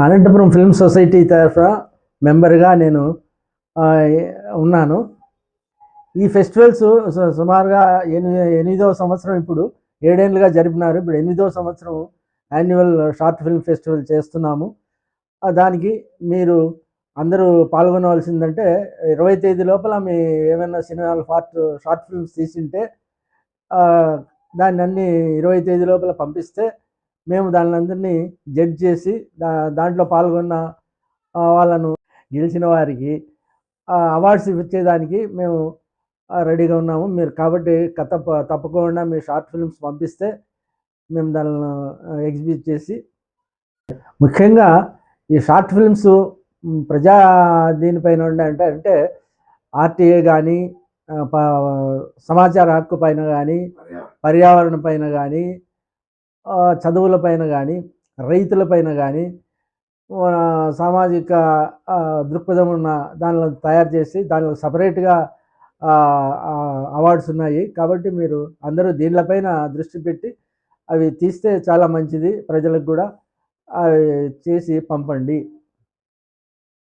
Anantapuram film society తరఫున మెంబర్గా నేను ఉన్నాను. ఈ ఫెస్టివల్స్ సుమారుగా ఎనిమిదవ సంవత్సరం. ఇప్పుడు 7 ఏళ్ళుగా జరిపినారు. ఇప్పుడు 8వ సంవత్సరం యాన్యువల్ షార్ట్ ఫిల్మ్ ఫెస్టివల్ చేస్తున్నాము. దానికి మీరు అందరూ పాల్గొనవలసిందంటే 20 తేదీ లోపల మీ ఏమైనా సినిమాలు షార్ట్ ఫిల్మ్స్ తీసింటే దాన్ని అన్ని 20 తేదీ లోపల పంపిస్తే మేము దానినందరినీ జడ్జ్ చేసి దాంట్లో పాల్గొన్న వాళ్ళను గెలిచిన వారికి అవార్డ్స్ ఇచ్చేదానికి మేము రెడీగా ఉన్నాము. మీరు కాబట్టి తప్పకుండా మీ షార్ట్ ఫిల్మ్స్ పంపిస్తే మేము దాన్ని ఎగ్జిబిట్ చేసి, ముఖ్యంగా ఈ షార్ట్ ఫిల్మ్స్ ప్రజా దీనిపైన అంటే ఆర్టీఏ కానీ, సమాచార హక్కు పైన కానీ, పర్యావరణ పైన కానీ, చదువుల పైన కానీ, రైతుల పైన కానీ, సామాజిక దృక్పథం ఉన్న దానిలో తయారు చేసి దానిలో సపరేట్గా అవార్డ్స్ ఉన్నాయి. కాబట్టి మీరు అందరూ దీనిపైన దృష్టి పెట్టి అవి తీస్తే చాలా మంచిది. ప్రజలకు కూడా అవి చేసి పంపండి.